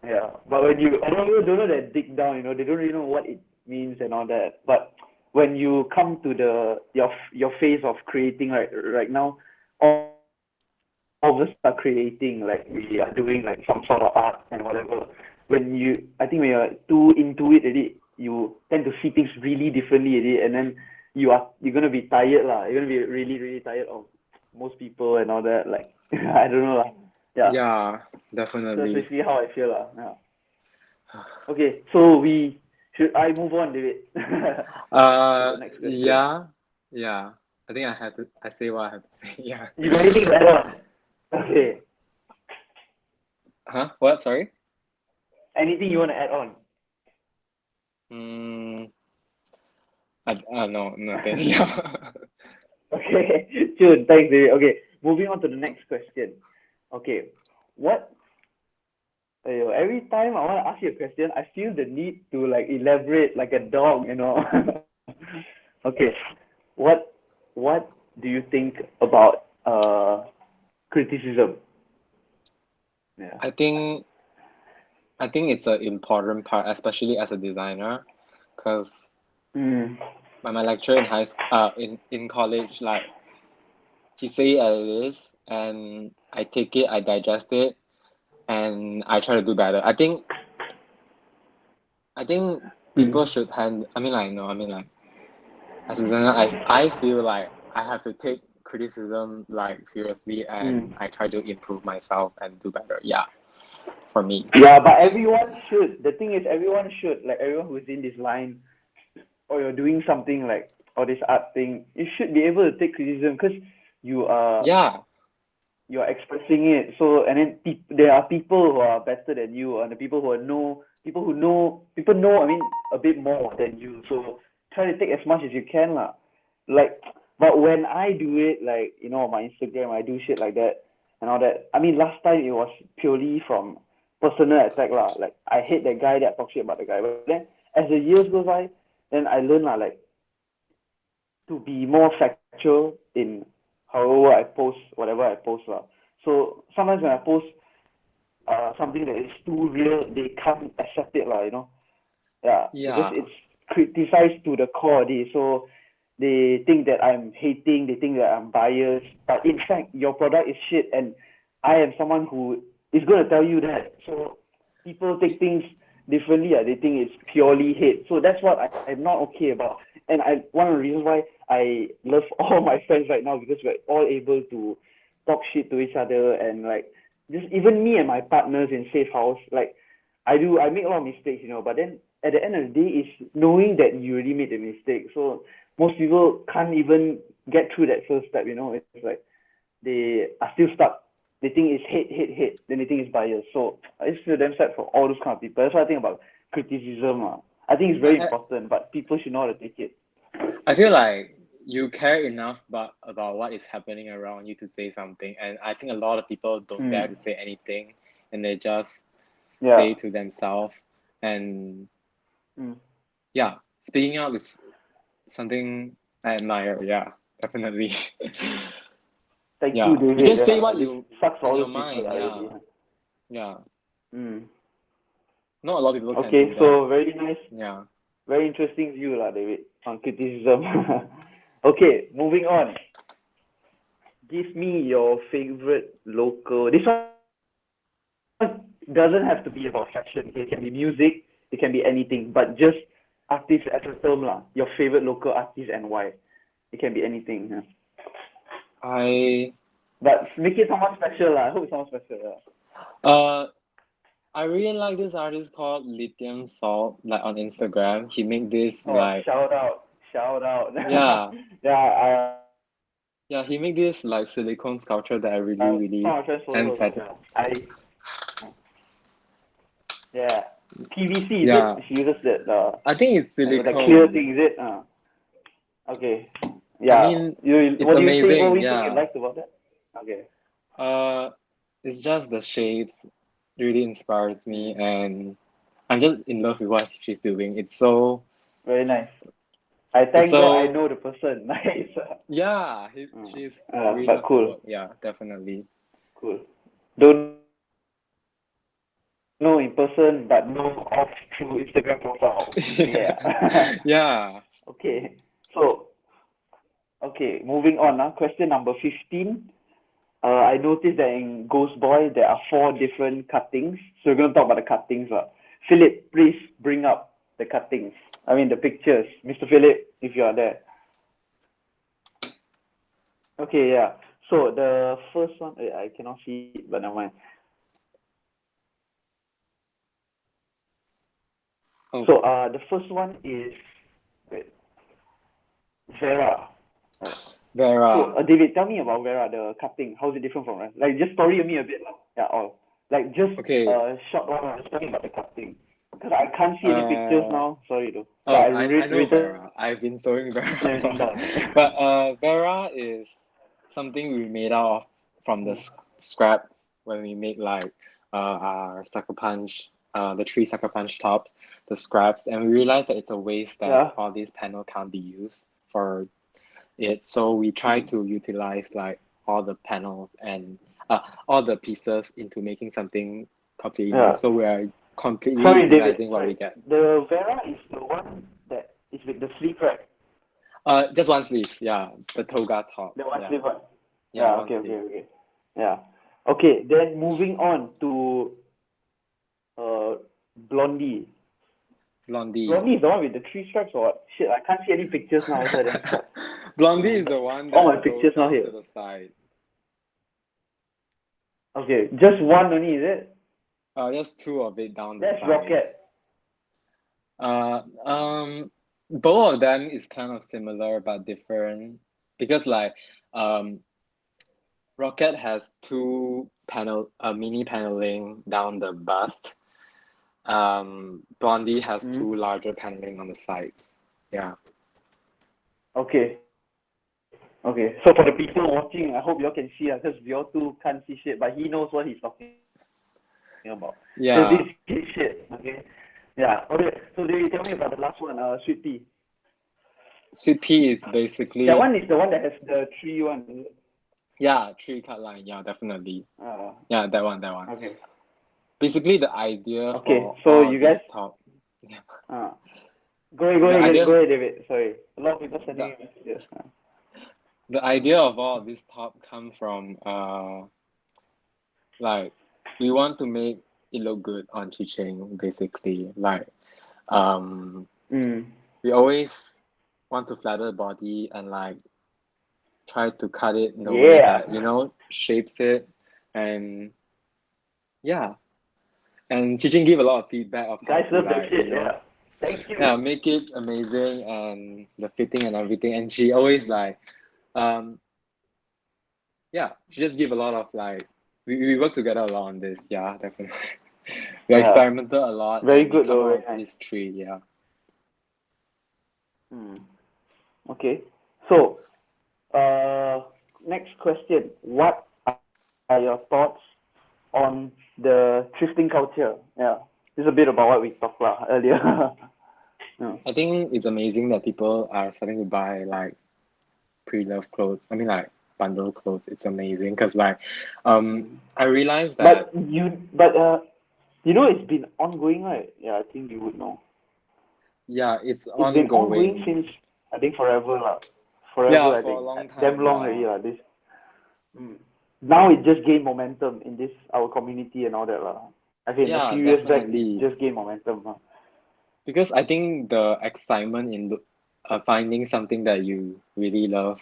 [SPEAKER 2] yeah. But when you, a lot of people don't know that dig down, you know, they don't really know what it means and all that. But when you come to your phase of creating right now, all of us are creating, like we are doing like some sort of art and whatever. I think when you're too into it already, you tend to see things really differently already, and then you're gonna be tired lah. You're gonna be really really tired of most people and all that. Like I don't know lah. Yeah.
[SPEAKER 3] Yeah,
[SPEAKER 2] So that's
[SPEAKER 3] definitely.
[SPEAKER 2] basically how I feel lah. Yeah. Okay, so we should I move on, David, to the next question.
[SPEAKER 3] Yeah, yeah. I think I say what I have to say. Yeah.
[SPEAKER 2] You got anything to add on? Okay.
[SPEAKER 3] Huh? What? Sorry?
[SPEAKER 2] Anything you want to add on?
[SPEAKER 3] Mm, no, nothing. Yeah.
[SPEAKER 2] Okay, sure. Thanks, David. Okay, moving on to the next question. Okay, what? Every time I want to ask you a question, I feel the need to like elaborate like a dog, you know. Okay, what what do you think about criticism? Yeah.
[SPEAKER 3] I think I think it's an important part, especially as a designer, because
[SPEAKER 2] Mm.
[SPEAKER 3] my lecturer in in college, like he say it as it is, and I take it, I digest it, and I try to do better. I think
[SPEAKER 2] Mm.
[SPEAKER 3] people should hand. I mean, like no, I mean like as a designer, I feel like I have to take criticism like seriously, and
[SPEAKER 2] Mm.
[SPEAKER 3] I try to improve myself and do better. Yeah, for me.
[SPEAKER 2] Yeah, but everyone should. The thing is, everyone should. Like everyone who's in this line, or you're doing something like or this art thing, you should be able to take criticism because you are
[SPEAKER 3] Yeah,
[SPEAKER 2] you're expressing it. So and then there are people who are better than you, and the people know. I mean, a bit more than you. So try to take as much as you can lah. like, but when I do it, like, on my Instagram, I do shit like that and all that. I mean, last time it was purely from personal attack lah. Like, I hate that guy that talk shit about the guy. But then as the years goes by, then I learn lah, like, to be more factual in however I post, whatever I post lah. So sometimes when I post something that is too real, they can't accept it lah. Yeah, because it's criticized to the core already. So they think that I'm hating, they think that I'm biased, but in fact, your product is shit, and I am someone who is going to tell you that. So people take things differently. They think it's purely hate. So that's what I'm not okay about. And one of the reasons why I love all my friends right now, because we're all able to talk shit to each other, and like, just even me and my partners in Safehouse, like, I make a lot of mistakes, but then at the end of the day, it's knowing that you already made the mistake. So most people can't even get through that first step. It's like they are still stuck. They think it's hate, then they think it's bias. So I just feel damn sad for all those kind of people. That's what I think about criticism. I think it's very important, but people should know how to take it.
[SPEAKER 3] I feel like you care enough about what is happening around you to say something, and I think a lot of people don't dare to say anything, and they just say to themselves. And speaking out is something I admire. Yeah, definitely.
[SPEAKER 2] Thank you, David.
[SPEAKER 3] You just say what you
[SPEAKER 2] sucks
[SPEAKER 3] in
[SPEAKER 2] all
[SPEAKER 3] your
[SPEAKER 2] those
[SPEAKER 3] mind. Yeah.
[SPEAKER 2] Mm.
[SPEAKER 3] Not a lot of people can
[SPEAKER 2] Okay,
[SPEAKER 3] do
[SPEAKER 2] so
[SPEAKER 3] that.
[SPEAKER 2] very nice.
[SPEAKER 3] Yeah.
[SPEAKER 2] Very interesting view, David, on criticism. Okay, moving on. Give me your favorite local. This one doesn't have to be about fashion. It can be music. It can be anything. But just artist as a term lah. Your favorite local artist and why? It can be anything. But make it someone special lah. I hope it's someone special.
[SPEAKER 3] I really like this artist called Lithium Salt, like on Instagram. He made this
[SPEAKER 2] shout out.
[SPEAKER 3] Yeah.
[SPEAKER 2] Yeah,
[SPEAKER 3] he made this like silicone sculpture that I really emphasize.
[SPEAKER 2] Yeah. PVC, is it? She uses that.
[SPEAKER 3] I think it's silicone.
[SPEAKER 2] The clear thing, is it? Okay. Yeah.
[SPEAKER 3] I mean, it's
[SPEAKER 2] what
[SPEAKER 3] amazing.
[SPEAKER 2] Do you say? What do you think you liked about that? Okay.
[SPEAKER 3] It's just the shapes really inspires me, and I'm just in love with what she's doing. It's so
[SPEAKER 2] very nice. I thank God I know the person. Nice.
[SPEAKER 3] Yeah, she's really but cool. Yeah, definitely.
[SPEAKER 2] Cool. Don't know in person, but know off through Instagram profile. Yeah.
[SPEAKER 3] Yeah.
[SPEAKER 2] Okay. So, moving on. Question number 15. I noticed that in Ghost Boy there are 4 different cuttings. So we're going to talk about the cuttings. Philip, please bring up the cuttings. I mean the pictures. Mr. Philip, if you are there. Okay, yeah. So the first one, I cannot see it, but never mind. So the first one is Vera.
[SPEAKER 3] Vera.
[SPEAKER 2] So David, tell me about Vera, the cutting. How is it different from like just story me a bit. Yeah, all. Like just short one. Just talking about the cutting. Because I can't see any pictures now. Sorry though.
[SPEAKER 3] I know Vera. I've been sewing Vera. But Vera is something we made out of from the scraps when we make like our sucker punch, the 3 sucker punch tops, the scraps, and we realized that it's a waste that all these panels can't be used for it. So we try to utilize like all the panels and all the pieces into making something completely new. So we are completely utilizing what we get.
[SPEAKER 2] The Vera is the one that is with the sleeve, right?
[SPEAKER 3] Just one sleeve, yeah. The toga top.
[SPEAKER 2] The one sleeve one.
[SPEAKER 3] Yeah,
[SPEAKER 2] okay. Yeah. Okay, then moving on to Blondie. Blondie is the one with the 3 stripes or what? Shit, I can't see any pictures now.
[SPEAKER 3] Blondie is the one that
[SPEAKER 2] all my pictures now here.
[SPEAKER 3] To the side.
[SPEAKER 2] Okay, just one only, is it?
[SPEAKER 3] Just 2 of it down the
[SPEAKER 2] side. That's
[SPEAKER 3] Rocket. Both of them is kind of similar but different because like Rocket has 2 mini paneling down the bust. Blondie has 2 larger paneling on the sides. Yeah.
[SPEAKER 2] Okay. Okay, so for the people watching, I hope y'all can see because y'all two can't see shit, but he knows what he's talking about. So this
[SPEAKER 3] Yeah,
[SPEAKER 2] is his shit, okay? Yeah, okay. So David, tell me about the last one, sweet pea.
[SPEAKER 3] sweet pea is
[SPEAKER 2] That
[SPEAKER 3] basically,
[SPEAKER 2] one is the one that has the tree one, is it?
[SPEAKER 3] yeah, tree cut line. Yeah, definitely. Yeah, that one.
[SPEAKER 2] Okay.
[SPEAKER 3] Basically, the idea
[SPEAKER 2] Okay,
[SPEAKER 3] for
[SPEAKER 2] so
[SPEAKER 3] all
[SPEAKER 2] you
[SPEAKER 3] this
[SPEAKER 2] guys,
[SPEAKER 3] top, yeah,
[SPEAKER 2] uh,
[SPEAKER 3] the
[SPEAKER 2] go
[SPEAKER 3] idea,
[SPEAKER 2] ahead, David. Sorry, a lot of people sending
[SPEAKER 3] the,
[SPEAKER 2] me messages.
[SPEAKER 3] the idea of all this top come from like we want to make it look good on teaching, basically. Like um,
[SPEAKER 2] Mm.
[SPEAKER 3] we always want to flatter the body and like try to cut it in a way
[SPEAKER 2] Yeah,
[SPEAKER 3] that shapes it, and yeah, and teaching give a lot of feedback of how
[SPEAKER 2] guys
[SPEAKER 3] to
[SPEAKER 2] love that
[SPEAKER 3] like
[SPEAKER 2] shit. Yeah, thank you.
[SPEAKER 3] yeah, make it amazing and the fitting and everything. And she always like um yeah, she just give a lot of like we work together a lot on this. Yeah, definitely. We
[SPEAKER 2] Yeah,
[SPEAKER 3] experimented a lot
[SPEAKER 2] very
[SPEAKER 3] and we
[SPEAKER 2] good
[SPEAKER 3] come
[SPEAKER 2] though.
[SPEAKER 3] up
[SPEAKER 2] Very
[SPEAKER 3] with
[SPEAKER 2] nice.
[SPEAKER 3] this tree. Yeah.
[SPEAKER 2] Mm. Okay, so next question: what are your thoughts on the thrifting culture? Yeah, this is a bit about what we talked about earlier. Yeah.
[SPEAKER 3] I think it's amazing that people are starting to buy like pre-loved clothes. I mean like bundle clothes. It's amazing because like
[SPEAKER 2] Mm.
[SPEAKER 3] I realized that
[SPEAKER 2] But it's been ongoing, right? Yeah, I think you would know.
[SPEAKER 3] yeah, it's
[SPEAKER 2] It's been ongoing
[SPEAKER 3] ongoing.
[SPEAKER 2] since I think forever lah. Forever,
[SPEAKER 3] Yeah,
[SPEAKER 2] I
[SPEAKER 3] for a
[SPEAKER 2] think.
[SPEAKER 3] long time.
[SPEAKER 2] Damn long
[SPEAKER 3] Yeah.
[SPEAKER 2] already lah. This. Mm. Now it just gained momentum in this our community and all that lah. I think a
[SPEAKER 3] Yeah,
[SPEAKER 2] few years back it
[SPEAKER 3] definitely.
[SPEAKER 2] just gained momentum. Huh?
[SPEAKER 3] Because I think the excitement in finding something that you really love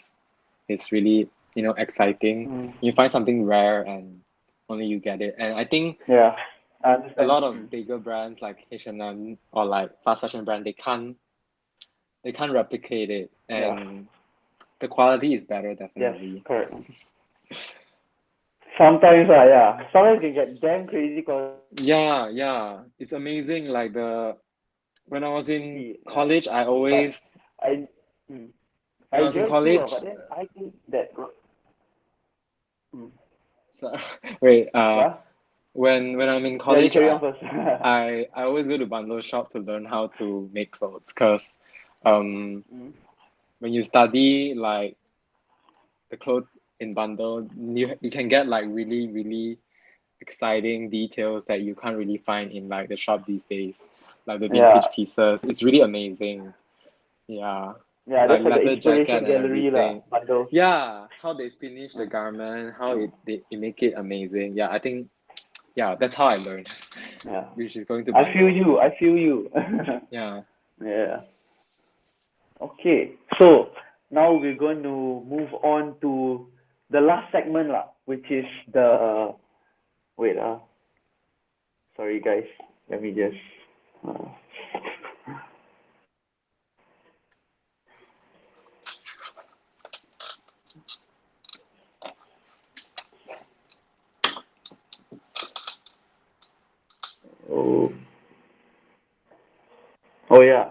[SPEAKER 3] is really, exciting.
[SPEAKER 2] Mm.
[SPEAKER 3] You find something rare and only you get it. And I think
[SPEAKER 2] Yeah, I
[SPEAKER 3] a
[SPEAKER 2] understand.
[SPEAKER 3] lot of
[SPEAKER 2] Mm.
[SPEAKER 3] bigger brands like H&M or like fast fashion brand, they can't replicate it.
[SPEAKER 2] Yeah.
[SPEAKER 3] And the quality is better,
[SPEAKER 2] Yes,
[SPEAKER 3] definitely.
[SPEAKER 2] correct. Sometimes, yeah. Sometimes you get damn crazy quality.
[SPEAKER 3] Yeah, yeah. It's amazing. Like when I was in
[SPEAKER 2] Yeah.
[SPEAKER 3] college, I
[SPEAKER 2] But
[SPEAKER 3] always
[SPEAKER 2] I, mm, I
[SPEAKER 3] when I was in
[SPEAKER 2] enjoy too,
[SPEAKER 3] college,
[SPEAKER 2] but then I think that. Mm,
[SPEAKER 3] so, wait,
[SPEAKER 2] yeah.
[SPEAKER 3] when I'm in
[SPEAKER 2] Yeah, you
[SPEAKER 3] college,
[SPEAKER 2] carry on first.
[SPEAKER 3] I always go to bundle shop to learn how to make clothes because um
[SPEAKER 2] Mm.
[SPEAKER 3] when you study like the clothes in bundle, you can get like really really exciting details that you can't really find in like the shop these days, like the
[SPEAKER 2] Yeah.
[SPEAKER 3] vintage pieces. It's really amazing. Yeah,
[SPEAKER 2] Yeah,
[SPEAKER 3] like
[SPEAKER 2] that's like the
[SPEAKER 3] leather jacket
[SPEAKER 2] inspiration
[SPEAKER 3] and
[SPEAKER 2] gallery lah.
[SPEAKER 3] everything.
[SPEAKER 2] Bundles.
[SPEAKER 3] Yeah, how they finish the
[SPEAKER 2] Mm.
[SPEAKER 3] garment, how
[SPEAKER 2] Mm.
[SPEAKER 3] it make it amazing. Yeah, I think yeah, that's how I learned,
[SPEAKER 2] Yeah.
[SPEAKER 3] which is going to
[SPEAKER 2] I feel
[SPEAKER 3] bundle.
[SPEAKER 2] you. I feel you.
[SPEAKER 3] Yeah.
[SPEAKER 2] Yeah. Okay. So now we're going to move on to the last segment lah, which is the wait sorry guys. Let me just uh, oh oh yeah.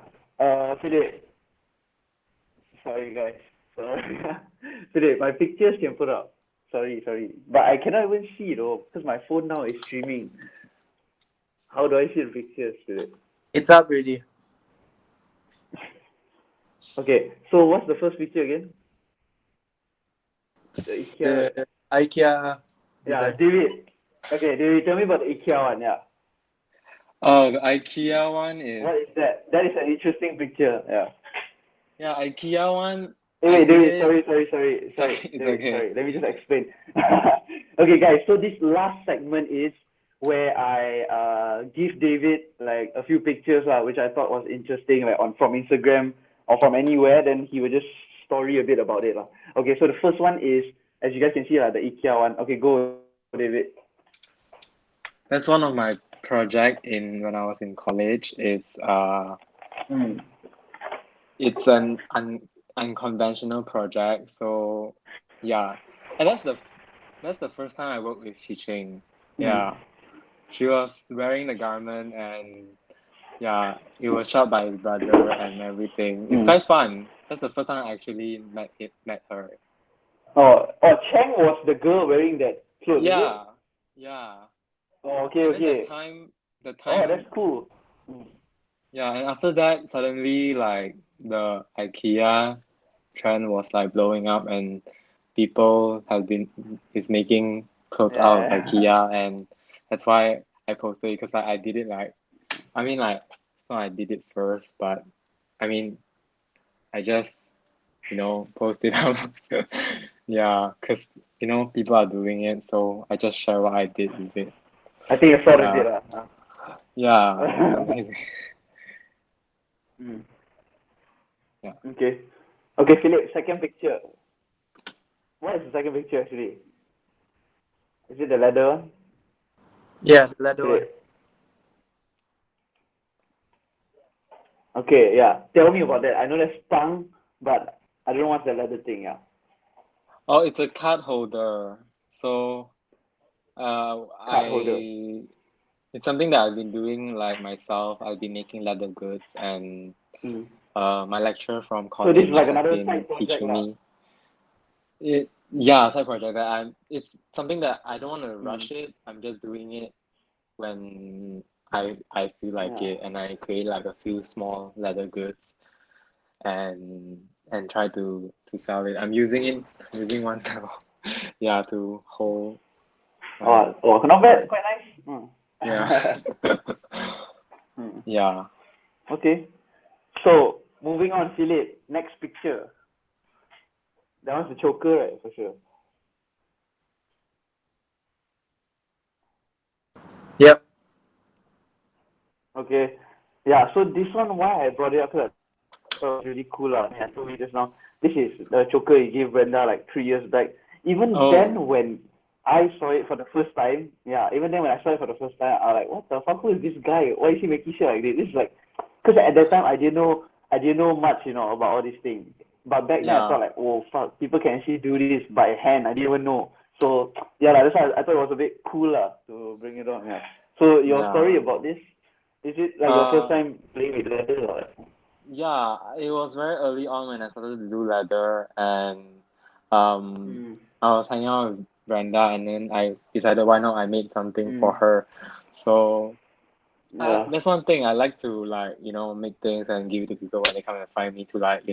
[SPEAKER 2] Today. Sorry guys. Sorry. Today my pictures can put up. Sorry. But I cannot even see though because my phone now is streaming. How do I see the pictures today?
[SPEAKER 1] It's up already.
[SPEAKER 2] Okay. So what's the first picture again? The IKEA.
[SPEAKER 1] The IKEA
[SPEAKER 2] Yeah,
[SPEAKER 1] design.
[SPEAKER 2] David. Okay, David, tell me about the IKEA one. Yeah.
[SPEAKER 3] Oh, the IKEA one is
[SPEAKER 2] What is that? That is an interesting picture. Yeah.
[SPEAKER 3] yeah, IKEA one.
[SPEAKER 2] Hey,
[SPEAKER 3] I
[SPEAKER 2] wait, David.
[SPEAKER 3] did.
[SPEAKER 2] Sorry.
[SPEAKER 3] It's
[SPEAKER 2] David,
[SPEAKER 3] okay.
[SPEAKER 2] sorry. Let me just explain. Okay, guys. So this last segment is where I give David like a few pictures which I thought was interesting, like from Instagram or from anywhere. Then he will just story a bit about it Okay, so the first one is, as you guys can see the IKEA one. Okay, go, David.
[SPEAKER 3] That's one of my project in when I was in college.
[SPEAKER 2] Mm.
[SPEAKER 3] It's an unconventional project. So yeah, and that's the first time I worked with Chi Ching.
[SPEAKER 2] Mm.
[SPEAKER 3] Yeah, she was wearing the garment and yeah, it was shot by his brother and everything. It's
[SPEAKER 2] Mm.
[SPEAKER 3] quite fun. That's the first time I actually met her.
[SPEAKER 2] Oh, Cheng was the girl wearing that clothes, is it?
[SPEAKER 3] Yeah, yeah.
[SPEAKER 2] Oh, okay,
[SPEAKER 3] And then
[SPEAKER 2] okay.
[SPEAKER 3] the
[SPEAKER 2] Oh,
[SPEAKER 3] time,
[SPEAKER 2] that's cool. Mm.
[SPEAKER 3] yeah. And after that, suddenly like the IKEA trend was like blowing up, and people have been is making clothes out of
[SPEAKER 2] Yeah.
[SPEAKER 3] IKEA, and that's why I posted it because like I did it like I mean like it's not I did it first, but I mean I just post it up. Yeah, because people are doing it, so I just share what I did with it.
[SPEAKER 2] I think I saw that
[SPEAKER 3] Yeah,
[SPEAKER 2] bit.
[SPEAKER 3] yeah, it's amazing.
[SPEAKER 2] Mm.
[SPEAKER 3] Yeah.
[SPEAKER 2] Okay. Okay, Philip, second picture. What is the second picture actually? Is it the leather one?
[SPEAKER 1] Yeah, the leather one.
[SPEAKER 2] Philip. Okay, yeah. Tell me about that. I know that's tongue, but I don't know what's the leather thing, yeah.
[SPEAKER 3] Oh, it's a card holder. So,
[SPEAKER 2] Card holder.
[SPEAKER 3] it's something that I've been doing like myself. I've been making leather goods, and
[SPEAKER 2] Mm.
[SPEAKER 3] my lecturer from
[SPEAKER 2] So this is
[SPEAKER 3] college
[SPEAKER 2] like
[SPEAKER 3] has
[SPEAKER 2] another
[SPEAKER 3] been
[SPEAKER 2] side project
[SPEAKER 3] teaching
[SPEAKER 2] lah.
[SPEAKER 3] me. Yeah, side project that it's something that I don't want to
[SPEAKER 2] Mm.
[SPEAKER 3] rush it. I'm just doing it when I feel like
[SPEAKER 2] Yeah.
[SPEAKER 3] it, and I create like a few small leather goods and try to sell it. I'm using one now, yeah, to hold my
[SPEAKER 2] Not bad.
[SPEAKER 3] cards.
[SPEAKER 2] Quite nice. Mm.
[SPEAKER 3] Yeah.
[SPEAKER 2] Mm.
[SPEAKER 3] Yeah.
[SPEAKER 2] Okay. So moving on, Philip. Next picture. That one's the choker, right? For sure.
[SPEAKER 1] Yep.
[SPEAKER 2] Okay. Yeah. So this one, why I brought it up? Because I thought it was really cool. I told you just now. This is the choker he gave Brenda like 3 years back. Even
[SPEAKER 3] Oh,
[SPEAKER 2] then, when I saw it for the first time, yeah. Even then, when I saw it for the first time, I was like, what the fuck? Who is this guy? Why is he making shit like this? This is like, because at that time I didn't know much, about all these things. But back then I
[SPEAKER 3] yeah.
[SPEAKER 2] thought like, oh fuck, people can actually do this by hand. I didn't even know. So yeah, like, that's why I thought it was a bit cool to bring it on. Yeah. So your story
[SPEAKER 3] Yeah.
[SPEAKER 2] about this, is it like your first
[SPEAKER 3] Uh,
[SPEAKER 2] time playing with leather or what?
[SPEAKER 3] yeah, it was very early on when I started to do leather, and um
[SPEAKER 2] Mm.
[SPEAKER 3] I was hanging out with Brenda, and then I decided why not I made something for
[SPEAKER 2] Mm.
[SPEAKER 3] her. So
[SPEAKER 2] Yeah.
[SPEAKER 3] that's one thing I like to like, make things and give it to people when they come and find me to like.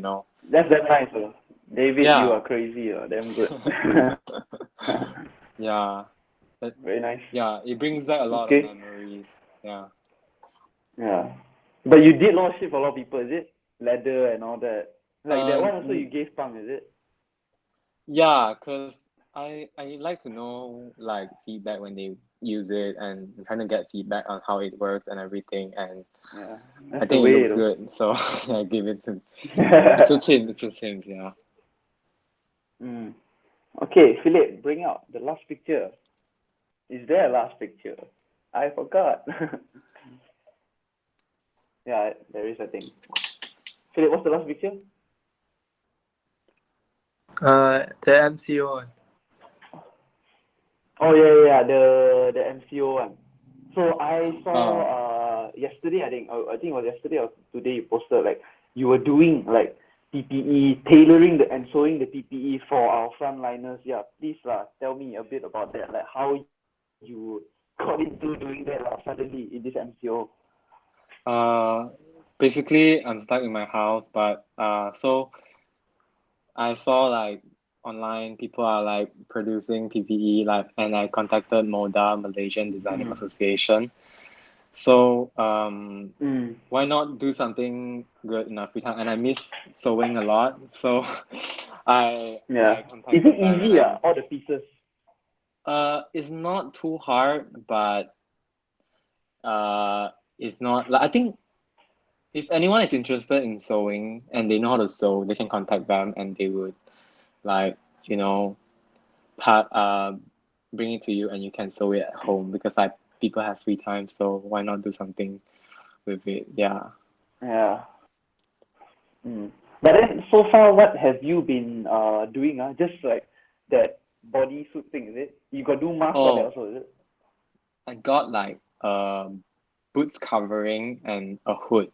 [SPEAKER 2] That's that nice. David, you are
[SPEAKER 3] Yeah.
[SPEAKER 2] crazy. Damn good.
[SPEAKER 3] Yeah. But
[SPEAKER 2] Very nice.
[SPEAKER 3] yeah, it brings back a lot of
[SPEAKER 2] Okay.
[SPEAKER 3] memories. Yeah.
[SPEAKER 2] Yeah. But you did a lot of shit for a lot of people, is it? Leather and all that. Like that one also you
[SPEAKER 3] N-
[SPEAKER 2] gave punk, is it?
[SPEAKER 3] yeah, cause I like to know like feedback when they use it, and I'm trying to get feedback on how it works and everything, and
[SPEAKER 2] Yeah.
[SPEAKER 3] I
[SPEAKER 2] That's the
[SPEAKER 3] think it
[SPEAKER 2] way
[SPEAKER 3] looks
[SPEAKER 2] though.
[SPEAKER 3] good, so I give it to. It's a team, yeah.
[SPEAKER 2] Mm. Okay, Philip, bring out the last picture. Is there a last picture? I forgot. Yeah, there is, I think. Philip, what's the last picture?
[SPEAKER 1] The MCO one.
[SPEAKER 2] Oh yeah, the MCO one. So I saw
[SPEAKER 3] Oh,
[SPEAKER 2] yesterday, I think it was yesterday or today you posted like you were doing like PPE, tailoring and sewing the PPE for our frontliners. Yeah, please tell me a bit about that, like how you got into doing that suddenly in this MCO.
[SPEAKER 3] uh, basically I'm stuck in my house, but so I saw like online people are like producing PPE, like, and I contacted MODA, Malaysian Designing
[SPEAKER 2] Mm.
[SPEAKER 3] Association. So
[SPEAKER 2] Mm.
[SPEAKER 3] why not do something good in our free time? And I miss sewing a lot, so I
[SPEAKER 2] Yeah. Is it
[SPEAKER 3] contacted them, and
[SPEAKER 2] easy?
[SPEAKER 3] then
[SPEAKER 2] All the pieces.
[SPEAKER 3] it's not too hard, but uh it's not like I think if anyone is interested in sewing and they know how to sew, they can contact them, and they would like you know part bring it to you, and you can sew it at home because like people have free time, so why not do something with it? Yeah.
[SPEAKER 2] Yeah. Mm. But then so far, what have you been doing? Just like that bodysuit thing, is it? You got do mask all that
[SPEAKER 3] Oh,
[SPEAKER 2] also, is it?
[SPEAKER 3] I got like boots covering and a hood.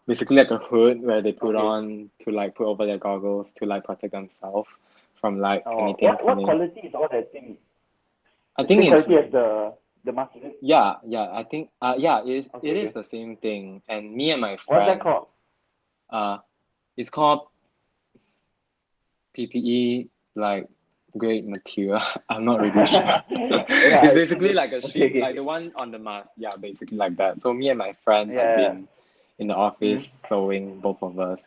[SPEAKER 3] Basically like a hood where they put
[SPEAKER 2] Okay.
[SPEAKER 3] on to like put over their goggles to like protect themselves from like
[SPEAKER 2] Oh,
[SPEAKER 3] anything
[SPEAKER 2] what
[SPEAKER 3] coming.
[SPEAKER 2] quality is all that thing?
[SPEAKER 3] I
[SPEAKER 2] The
[SPEAKER 3] think
[SPEAKER 2] same
[SPEAKER 3] it's
[SPEAKER 2] quality as the mask, is it?
[SPEAKER 3] yeah, I think yeah, it
[SPEAKER 2] Okay,
[SPEAKER 3] is the same thing. And me and my
[SPEAKER 2] What's that
[SPEAKER 3] friend,
[SPEAKER 2] called?
[SPEAKER 3] it's called PPE, like grade material. I'm not really sure.
[SPEAKER 2] Yeah,
[SPEAKER 3] It's basically like a
[SPEAKER 2] okay,
[SPEAKER 3] sheet, like the one on the mask. Yeah, basically like that. So me and my friend has
[SPEAKER 2] Yeah.
[SPEAKER 3] been in the office sewing, both of us,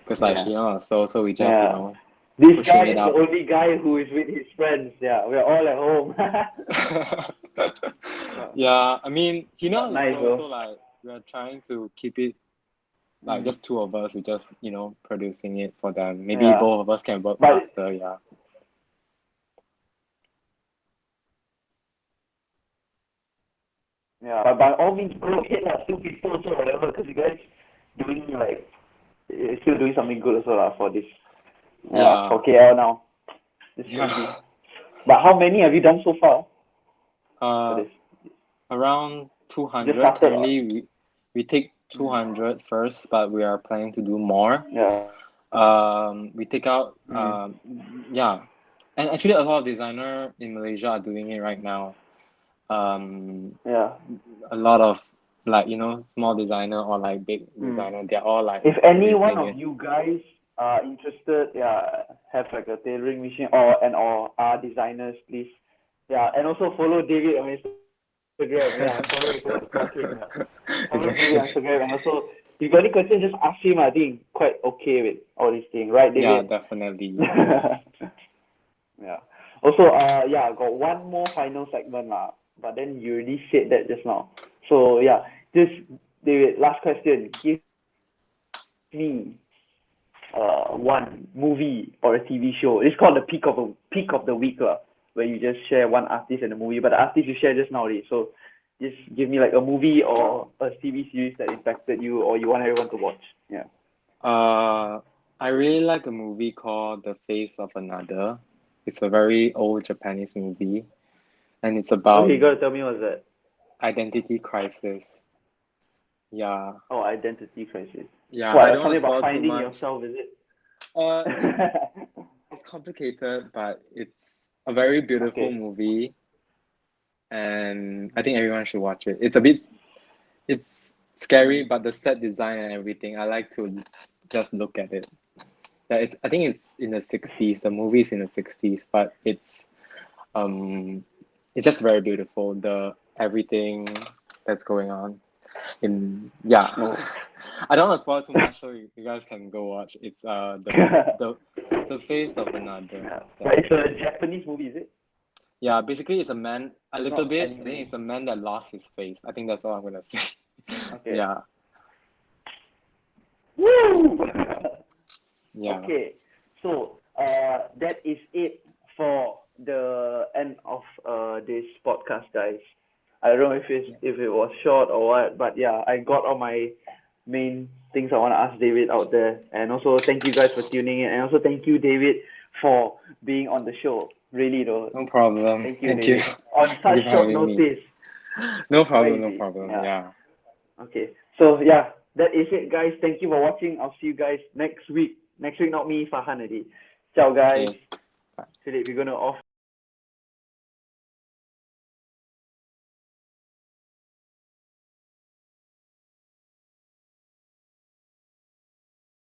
[SPEAKER 3] because like
[SPEAKER 2] Yeah.
[SPEAKER 3] she knows so we just
[SPEAKER 2] Yeah. This
[SPEAKER 3] pushing
[SPEAKER 2] guy
[SPEAKER 3] it
[SPEAKER 2] is the
[SPEAKER 3] up.
[SPEAKER 2] only guy who is with his friends. Yeah, we're all at home.
[SPEAKER 3] Yeah, I mean he knows
[SPEAKER 2] Nice,
[SPEAKER 3] so
[SPEAKER 2] bro.
[SPEAKER 3] like we are trying to keep it like just two of us. We just producing it for them. Maybe
[SPEAKER 2] Yeah.
[SPEAKER 3] both of us can work
[SPEAKER 2] But
[SPEAKER 3] faster. Yeah.
[SPEAKER 2] yeah, but by all means, bro, hit like 2 people also whatever, because you guys doing like still doing something good also for this.
[SPEAKER 3] Yeah.
[SPEAKER 2] For KL now. This is crazy.
[SPEAKER 3] Yeah.
[SPEAKER 2] But how many have you done so far for this?
[SPEAKER 3] Around 200.
[SPEAKER 2] Just started,
[SPEAKER 3] Currently, we take 200 first, but we are planning to do more.
[SPEAKER 2] Yeah.
[SPEAKER 3] We take out yeah, and actually a lot of designer in Malaysia are doing it right now.
[SPEAKER 2] Yeah.
[SPEAKER 3] A lot of like small designer or like big designer, they're all like
[SPEAKER 2] If any one
[SPEAKER 3] producing
[SPEAKER 2] of
[SPEAKER 3] it.
[SPEAKER 2] you guys are interested, have like a tailoring machine or are designers, please. Yeah, and also follow David on Instagram. Yeah, follow his Upcycling. Follow David on Instagram, and also if you got any questions, just ask him. I think quite okay with all these things, right,
[SPEAKER 3] Yeah,
[SPEAKER 2] David?
[SPEAKER 3] definitely.
[SPEAKER 2] Yeah. Also, yeah, I got one more final segment but then you already said that just now. So yeah, just David, last question. Give me one movie or a TV show. It's called the peak of the week where you just share one artist and a movie. But the artist you share just now already. So just give me like a movie or a TV series that impacted you or you want everyone to watch. Yeah.
[SPEAKER 3] I really like a movie called The Face of Another. It's a very old Japanese movie, and it's about
[SPEAKER 2] Okay, you gotta tell me what's that.
[SPEAKER 3] identity crisis. Yeah.
[SPEAKER 2] Oh, identity crisis.
[SPEAKER 3] Yeah,
[SPEAKER 2] What?
[SPEAKER 3] I don't want
[SPEAKER 2] Something
[SPEAKER 3] to
[SPEAKER 2] about
[SPEAKER 3] spoil too
[SPEAKER 2] finding
[SPEAKER 3] much.
[SPEAKER 2] yourself, is it?
[SPEAKER 3] Uh, it's complicated, but it's a very beautiful
[SPEAKER 2] Okay.
[SPEAKER 3] movie, and I think everyone should watch it. It's scary, but the set design and everything, I like to just look at it. Yeah, I think it's in the 60s. The movie is in the 60s, but it's just very beautiful. The everything that's going on yeah. I don't want to spoil too much, so you guys can go watch. It's the Face of Another.
[SPEAKER 2] Yeah.
[SPEAKER 3] Yeah.
[SPEAKER 2] But it's a Japanese movie, is it?
[SPEAKER 3] Yeah, basically it's a man a
[SPEAKER 2] It's
[SPEAKER 3] little
[SPEAKER 2] not
[SPEAKER 3] bit. I
[SPEAKER 2] anime.
[SPEAKER 3] think it's a man that lost his face. I think that's all I'm gonna say.
[SPEAKER 2] Okay.
[SPEAKER 3] Yeah.
[SPEAKER 2] Woo!
[SPEAKER 3] Yeah.
[SPEAKER 2] Okay. So that is it for the end of this podcast, guys. I don't know if it was short or what, but yeah, I got all my main things I want to ask David out there, and also thank you guys for tuning in, and also thank you, David, for being on the show. Really though.
[SPEAKER 3] No problem.
[SPEAKER 2] Thank you,
[SPEAKER 3] Thank
[SPEAKER 2] David.
[SPEAKER 3] you.
[SPEAKER 2] On
[SPEAKER 3] Thank
[SPEAKER 2] such
[SPEAKER 3] you for
[SPEAKER 2] short
[SPEAKER 3] having me.
[SPEAKER 2] notice.
[SPEAKER 3] No problem, no
[SPEAKER 2] Crazy.
[SPEAKER 3] problem.
[SPEAKER 2] Yeah.
[SPEAKER 3] Yeah.
[SPEAKER 2] Okay. So yeah, that is it, guys. Thank you for watching. I'll see you guys next week. Next week, not me, Farhan already. Ciao, guys.
[SPEAKER 3] Okay.
[SPEAKER 2] Philip, we're gonna off